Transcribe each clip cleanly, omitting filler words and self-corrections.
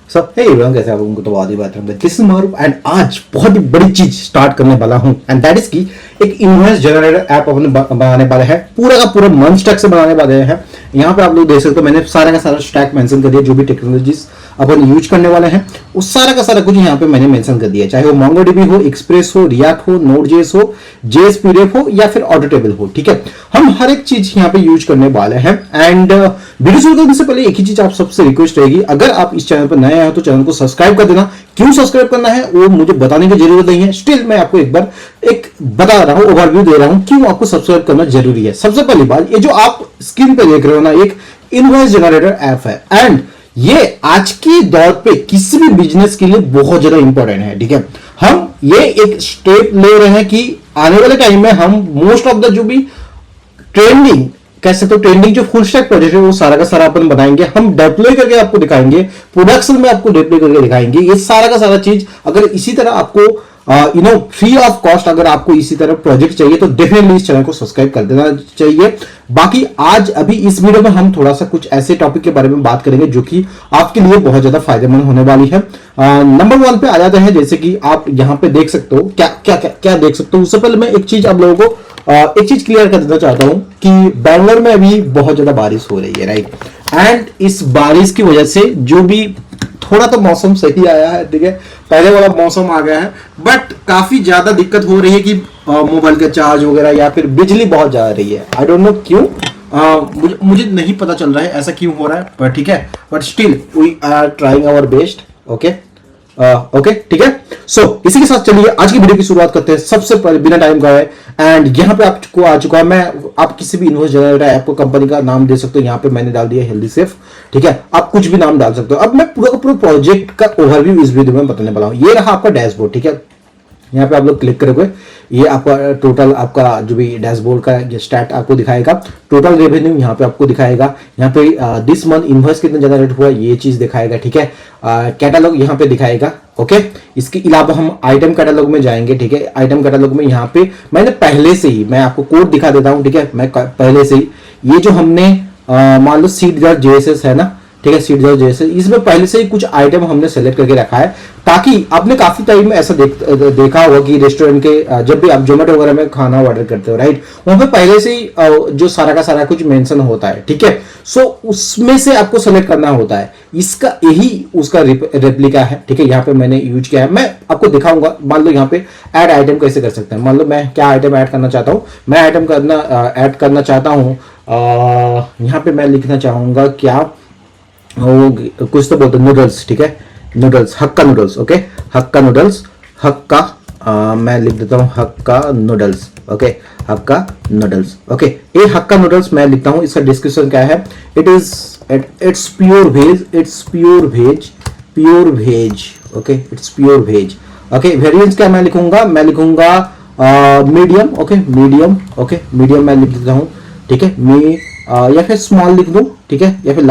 सब hey everyone, कैसे आप उनको तो बहुत ही बात है। दिस इज मारूफ एंड आज बहुत ही बड़ी चीज स्टार्ट करने वाला हूं एंड दैट इज की एक इन्वॉइस जनरेटर ऐप अपन बनाने वाले हैं। पूरा का पूरा मन स्टैक से बनाने वाले हैं। यहाँ पे आप लोग देख सकते हो, मैंने सारा का सारा स्टैक मेंशन कर दिया। जो भी टेक्नोलॉजीज अपन यूज करने वाले हैं उस सारा का सारा कुछ यहाँ पे मैंने मेंशन कर दिया, चाहे वो मोंगोडीबी हो, एक्सप्रेस हो, रिएक्ट हो, नोड.जेएस हो, जेएस पीडीएफ हो या फिर ऑटोटेबल हो। ठीक है, हम हर एक चीज यहाँ पे यूज करने वाले हैं। एंड वीडियो शुरू करने से पहले एक ही चीज आप सबसे रिक्वेस्ट रहेगी, अगर आप इस चैनल पर नए हैं तो चैनल को सब्सक्राइब कर देना। क्यों सब्सक्राइब करना है वो मुझे बताने की जरूरत नहीं है, स्टिल मैं आपको एक बार एक बता रहा हूं, ओवरव्यू दे रहा हूं क्यों आपको सब्सक्राइब करना जरूरी है। सबसे पहली बात, ये जो आप स्क्रीन पे देख रहे हो ना, एक इनवॉइस जनरेटर ऐप है एंड ये आज के दौर पे किसी भी बिजनेस के लिए बहुत ज्यादा इंपॉर्टेंट है। ठीक है, हम ये एक स्टेप ले रहे हैं कि आने वाले टाइम में हम मोस्ट ऑफ द जो भी ट्रेंडिंग कह सकते हो, ट्रेंडिंग जो फुल स्टैक प्रोजेक्ट है वो सारा का सारा अपन बनाएंगे, हम डिप्लॉय करके आपको दिखाएंगे, प्रोडक्शन में आपको डिप्लॉय करके दिखाएंगे। ये सारा का सारा चीज अगर इसी तरह आपको फ्री ऑफ कॉस्ट अगर आपको इसी तरह प्रोजेक्ट चाहिए तो डेफिनेटली इस चैनल को सब्सक्राइब कर देना चाहिए। बाकी आज अभी इस वीडियो में हम थोड़ा सा कुछ ऐसे टॉपिक के बारे में बात करेंगे जो कि आपके लिए बहुत ज्यादा फायदेमंद होने वाली है। नंबर 1 पे आ जाते हैं, जैसे कि आप यहां पे देख सकते हो, क्या क्या क्या क्या देख सकते हो। उससे पहले मैं एक चीज आप लोगों को एक चीज क्लियर कर देना चाहता हूं कि बैंगलोर में अभी बहुत ज्यादा बारिश हो रही है, राइट। एंड इस बारिश की वजह से जो भी थोड़ा तो मौसम सही आया है, ठीक है, पहले वाला मौसम आ गया है, बट काफी ज्यादा दिक्कत हो रही है कि मोबाइल का चार्ज वगैरह या फिर बिजली बहुत जा रही है। आई डोंट नो क्यों, मुझे नहीं पता चल रहा है ऐसा क्यों हो रहा है, पर ठीक है, but still we are trying our best. Okay okay, ठीक है। सो इसी के साथ चलिए आज की वीडियो की शुरुआत करते हैं। सबसे पहले बिना टाइम का है एंड यहाँ पे आपको आ चुका है, मैं आप किसी भी इन्वॉइस जनरेटर ऐप को कंपनी का नाम दे सकते हो। यहाँ पे मैंने डाल दिया हेल्दी सेफ, ठीक है, आप कुछ भी नाम डाल सकते हो। अब मैं पूरा का पूरा प्रोजेक्ट का ओवरव्यू इस वीडियो में बताने वाला हूँ। ये रहा आपका डैशबोर्ड, ठीक है। यहाँ पे आप लोग क्लिक करोगे, ये आपका टोटल आपका जो भी डैशबोर्ड का स्टैट आपको दिखाएगा, टोटल रेवेन्यू यहाँ पे आपको दिखाएगा, यहाँ पे दिस मंथ इन्वॉइस कितना जनरेट हुआ ये चीज दिखाएगा, ठीक है। कैटलॉग यहाँ पे दिखाएगा, ओके। इसके अलावा हम आइटम कैटलॉग में जाएंगे, ठीक है। आइटम कैटलॉग में यहाँ पे मैंने पहले से ही, मैं आपको कोड दिखा देता हूँ, ठीक है। मैं पहले से ही ये जो हमने मान लो seed.js है ना, ठीक है, seed.js, इसमें पहले से ही कुछ आइटम हमने सेलेक्ट करके रखा है, ताकि आपने काफी टाइम में ऐसा देखा होगा कि रेस्टोरेंट के जब भी आप जोमेटो वगैरह में खाना ऑर्डर करते हो, राइट, वहां पे पहले से ही जो सारा का सारा कुछ मेंशन होता है, ठीक है। सो उसमें से आपको सेलेक्ट करना होता है। इसका यही उसका रेप्लिका है, ठीक है। यहाँ पे मैंने यूज किया है, मैं आपको दिखाऊंगा। मान लो यहाँ पे ऐड आइटम कैसे कर सकते हैं। मान लो मैं क्या आइटम ऐड करना चाहता हूँ, मैं आइटम ऐड करना चाहता हूँ, यहाँ पे मैं लिखना चाहूंगा क्या, वो कुछ तो बोलते नूडल्स, ठीक है, नूडल्स, हक्का नूडल्स, ओके, हक्का नूडल्स, हक्का मैं लिख देता हूँ हक्का नूडल्स, ओके, हक्का नूडल्स, ओके। ये हक्का नूडल्स मैं लिखता हूँ। इसका डिस्क्रिप्शन क्या है, it's pure veg, it's pure veg, pure veg, okay, it's pure veg, okay. Variance क्या मैं लिखूंगा, मैं लिखूंगा medium, okay, medium, okay, medium मैं लिख देता हूँ, ठीक है। या फिर स्मॉल लिख दूं, ठीक है, या फिर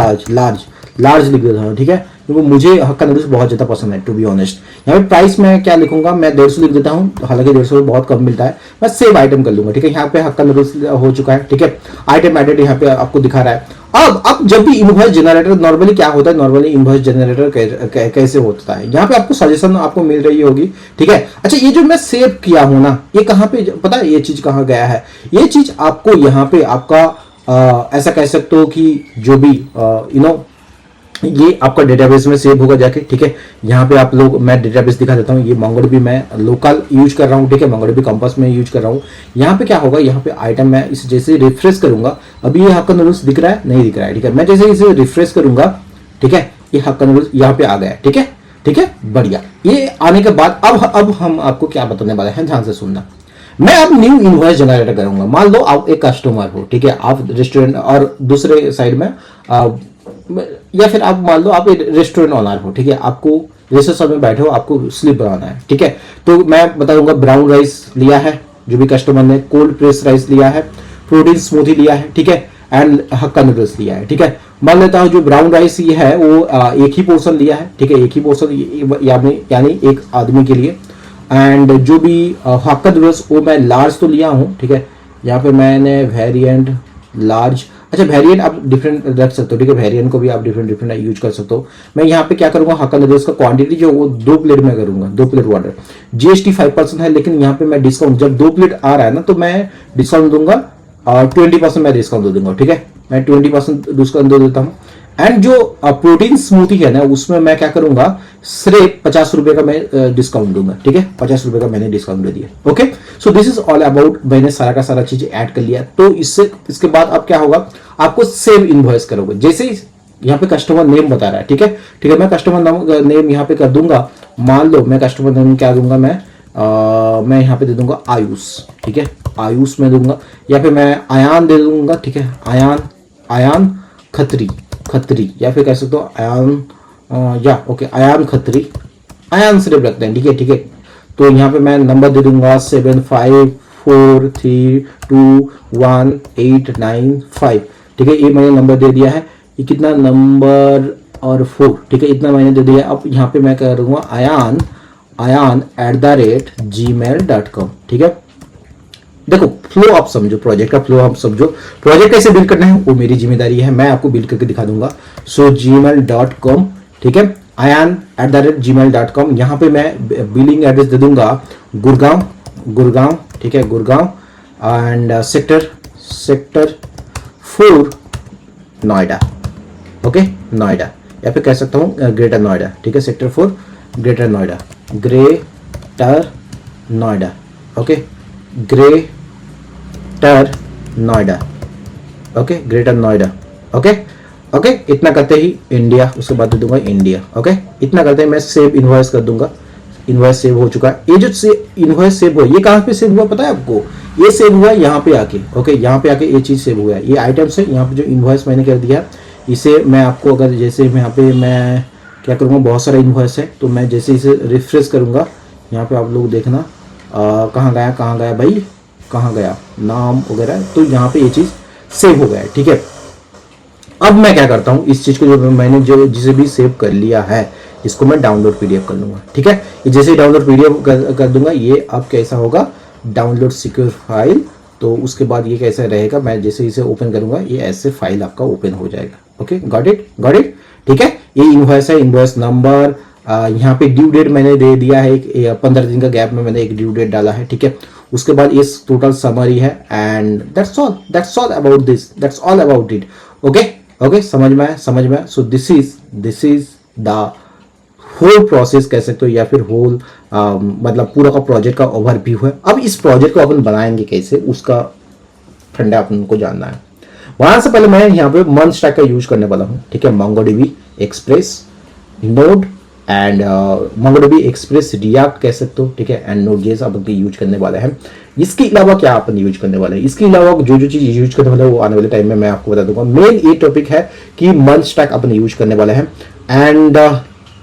लार्ज लिख देता हूँ, ठीक है, क्योंकि मुझे हक्का नूडल्स बहुत ज्यादा पसंद है, टू बी ऑनेस्ट। यहाँ पे प्राइस में क्या लिखूंगा, मैं 150 लिख देता हूँ, हालांकि 150 बहुत कम मिलता है। मैं सेव आइटम कर लूंगा, ठीक है। यहाँ पे हक्का नूडल्स हो चुका है, ठीक है, आइटम एडेड यहाँ पे आपको दिखा रहा है। अब जब भी इनवॉइस जनरेटर नॉर्मली क्या होता है, नॉर्मली इनवॉइस जनरेटर कैसे होता है, यहाँ पे आपको सजेशन आपको मिल रही होगी, ठीक है। अच्छा, ये जो मैं सेव किया हूं ना, ये कहाँ पे पता है, ये चीज कहाँ गया है, ये चीज आपको यहाँ पे आपका ऐसा कह सकते हो कि जो भी ये आपका डेटाबेस में सेव होगा जाके, ठीक है। यहाँ पे आप लोग, मैं डेटाबेस दिखा देता हूँ। ये मोंगोडीबी मैं लोकल यूज कर रहा हूँ, ठीक है, मोंगोडीबी कंपास में यूज कर रहा हूँ। यहाँ पे क्या होगा, यहाँ पे आइटम मैं इसे जैसे रिफ्रेश करूंगा, अभी ये हक्का नूडल्स दिख रहा है, नहीं दिख रहा है, ठीक है। मैं जैसे इसे रिफ्रेश करूंगा, ठीक है, ये हक्का नूडल्स यहाँ पे आ गया, ठीक है, ठीक है, बढ़िया। ये आने के बाद अब हम आपको क्या बताने वाले हैं, ध्यान से सुनना। मैं अब न्यू इनवॉइस जनरेटर करूंगा। मान लो आप एक कस्टमर हो, ठीक है, आप रेस्टोरेंट और दूसरे साइड में या फिर आप मान लो आप एक रेस्टोरेंट ओनर हो, ठीक है, आपको रिसेप्शन में बैठे हो, आपको स्लिप बनाना है, ठीक है। तो मैं बताऊंगा ब्राउन राइस लिया है जो भी कस्टमर ने, कोल्ड प्रेस राइस लिया है, प्रोटीन स्मूथी लिया है, ठीक है, एंड हक्का नूडल्स लिया है, ठीक है। मान लेता हूं जो ब्राउन राइस ये है वो एक ही पोर्शन लिया है, ठीक है, एक ही पोर्शन यानी एक आदमी के लिए। एंड जो भी हक्का नूडल्स वो मैं लार्ज तो लिया हूँ, ठीक है। यहाँ पे मैंने वेरिएंट लार्ज अच्छा, वेरिएंट आप डिफरेंट रख सकते हो, ठीक है, वेरिएंट को भी आप डिफरेंट डिफरेंट यूज कर सकते हो। मैं यहाँ पे क्या करूंगा, हक्का नूडल्स का क्वांटिटी जो वो 2 प्लेट में करूंगा, 2 प्लेट वाटर। जीएसटी 5% है, लेकिन यहाँ पे मैं डिस्काउंट, जब 2 प्लेट आ रहा है ना तो मैं डिस्काउंट दूंगा और 20% मैं डिस्काउंट दे दूंगा, ठीक है, मैं 20% डिस्काउंट दे देता हूँ। एंड जो प्रोटीन स्मूथी है ना उसमें मैं क्या करूंगा, सिर्फ 50 रुपए का मैं डिस्काउंट दूंगा, ठीक है, 50 रुपए का मैंने डिस्काउंट दे दिया। Okay, so this is all about, मैंने सारा का सारा चीज ऐड कर लिया। तो इसके बाद अब क्या होगा, आपको सेव इनवॉइस करोगे। जैसे ही यहाँ पे कस्टमर नेम बता रहा है, ठीक है, ठीक है, मैं कस्टमर नेम यहाँ पे कर दूंगा। मान लो मैं कस्टमर नेम क्या दूंगा, मैं यहाँ पे दे दूंगा आयुष, ठीक है, आयुष में दूंगा, या फिर मैं आयान दे दूंगा, ठीक है, आयान खत्री, या फिर कह सकते हो आयान, या ओके आयान खत्री, आयान सिर्फ रखते हैं, ठीक है, ठीक है। तो यहाँ पे मैं नंबर दे दूंगा 7543218895, ठीक है, ये मैंने नंबर दे दिया है। ये कितना नंबर और 4, ठीक है, इतना मैंने दे दिया। अब यहाँ पे मैं करूंगा ayan@gmail.com, ठीक है। देखो फ्लो आप समझो, प्रोजेक्ट का फ्लो आप समझो, प्रोजेक्ट कैसे बिल्ड करना है वो मेरी जिम्मेदारी है, मैं आपको बिल्ड करके दिखा दूंगा। सो gmail.com, ठीक है, ayan@gmail.com। यहाँ पे मैं बिलिंग एड्रेस दे दूंगा गुड़गांव, ठीक है, Gurgaon and sector 4 Noida, okay, Noida, या फिर कह सकता हूँ ग्रेटर नोएडा, ठीक है, sector 4 greater Noida, okay, greater Noida, okay, greater Noida, okay, okay. इतना करते ही इंडिया, उसके बाद दे दूंगा इंडिया, ओके। इतना करते ही मैं सेव इनवॉइस कर दूंगा। इनवॉइस सेव हो चुका है। ये जो इनवॉइस सेव हुआ, ये कहाँ पे सेव हुआ पता है आपको, ये सेव हुआ यहाँ पे आके, ओके, यहाँ पे आके ये चीज सेव हुआ है। ये आइटम्स है, यहाँ पे जो इनवॉइस मैंने कर दिया, इसे मैं आपको अगर जैसे यहाँ पे मैं क्या करूँगा, बहुत सारा इनवॉइस है, तो मैं जैसे इसे रिफ्रेश करूँगा, यहाँ पे आप लोग देखना कहाँ गया भाई, कहाँ गया नाम वगैरह, तो यहाँ पे ये चीज सेव हो गया है, ठीक है। अब मैं क्या करता हूँ, इस चीज को जो मैंने जिसे भी सेव कर लिया है, इसको मैं डाउनलोड पीडीएफ कर लूंगा, ठीक है। ये जैसे ही डाउनलोड पीडीएफ कर दूंगा, ये अब कैसा होगा, डाउनलोड सिक्योर फाइल। तो उसके बाद ये कैसा रहेगा, मैं जैसे इसे ओपन करूंगा, ये ऐसे फाइल आपका ओपन हो जाएगा, ओके, गॉट इट, ठीक है। ये इनवॉइस है, इनवॉइस नंबर, यहाँ पे ड्यू डेट मैंने दे दिया है, 15 दिन का गैप में मैंने एक ड्यू डेट डाला है, ठीक है। उसके बाद ये टोटल समरी है, and that's all about this, that's all about it, okay, समझ में। So this is the whole process कह सकते हो, या फिर होल मतलब पूरा का प्रोजेक्ट का ओवरव्यू है। अब इस प्रोजेक्ट को अपन बनाएंगे कैसे, उसका फंडा अपन को जानना है। वहां से पहले मैं यहाँ पे मंथ स्टैक का यूज करने वाला हूँ, ठीक है, MongoDB express, node and MongoDB express react कह सकते हो, ठीक है, एंड Node.js अपन यूज करने वाले हैं। इसके अलावा क्या अपन यूज करने वाले हैं, इसके अलावा जो चीज यूज करने वाले हैं वो आने वाले टाइम में मैं आपको बता दूंगा। मेन ये टॉपिक है कि मंथ स्टैक अपन यूज करने वाले हैं, एंड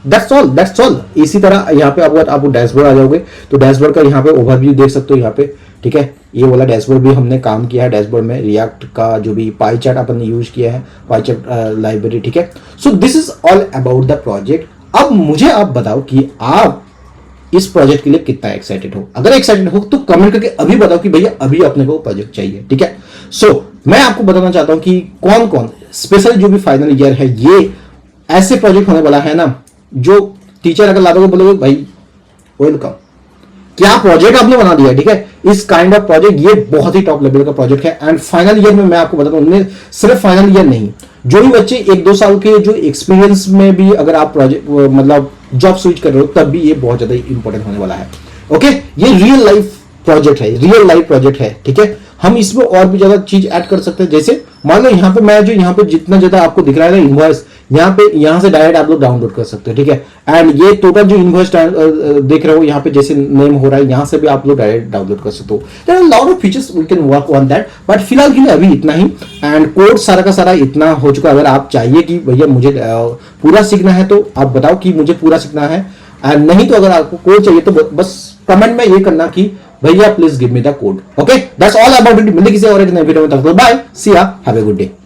दैट्स ऑल। इसी तरह यहाँ पे आप डैशबोर्ड आ जाओगे तो डैशबोर्ड का यहाँ पे ओवरव्यू देख सकते हो यहाँ पे, ठीक है। ये वाला डैशबोर्ड भी हमने काम किया है, डैशबोर्ड में रिएक्ट का जो भी पाई चार्ट अपन ने यूज किया है, पाई चार्ट लाइब्रेरी, ठीक है। सो this is all about the project. अब मुझे आप बताओ कि आप इस प्रोजेक्ट के लिए कितना एक्साइटेड हो। अगर एक्साइटेड हो तो कमेंट करके अभी बताओ कि भैया अभी अपने को प्रोजेक्ट चाहिए, ठीक है। सो मैं आपको बताना चाहता हूं कि कौन कौन स्पेशल जो भी फाइनल ईयर है, ये ऐसे प्रोजेक्ट होने वाला है ना, जो टीचर अगर ला दोगे बोलोगे भाई वेलकम, क्या प्रोजेक्ट आपने बना दिया, ठीक है। इस काइंड ऑफ प्रोजेक्ट ये बहुत ही टॉप लेवल का प्रोजेक्ट है। एंड फाइनल ईयर में मैं आपको बताता हूं, सिर्फ फाइनल ईयर नहीं, जो भी बच्चे 1-2 साल के जो एक्सपीरियंस में भी अगर आप प्रोजेक्ट मतलब जॉब स्विच कर रहे हो, तब भी ये बहुत ज्यादा इंपॉर्टेंट होने वाला है, ओके। ये रियल लाइफ प्रोजेक्ट है, ठीक है। हम इसमें और भी ज्यादा चीज ऐड कर सकते हैं, जैसे मान लो यहाँ पे मैं जो यहाँ पे जितना ज्यादा आपको दिख रहा है ना इनवॉइस, यहाँ से डायरेक्ट आप लोग डाउनलोड कर सकते हो, ठीक है। एंड ये टोटल जो इनवॉइस देख रहे हो यहाँ पे जैसे नेम हो रहा है, यहाँ से भी आप लोग डायरेक्ट डाउनलोड कर सकते हो। There are lot of features we can work on that, but फिलहाल के लिए अभी इतना ही। एंड कोड सारा का सारा इतना हो चुका है। अगर आप चाहिए कि भैया मुझे पूरा सीखना है तो आप बताओ कि मुझे पूरा सीखना है, एंड नहीं तो अगर आपको कोड चाहिए तो बस कमेंट में ये करना कि भैया please give me the code, okay. That's all about it. मिलते किसी और एक नए वीडियो में, तब तक बाय, सी या, हैव ए गुड डे।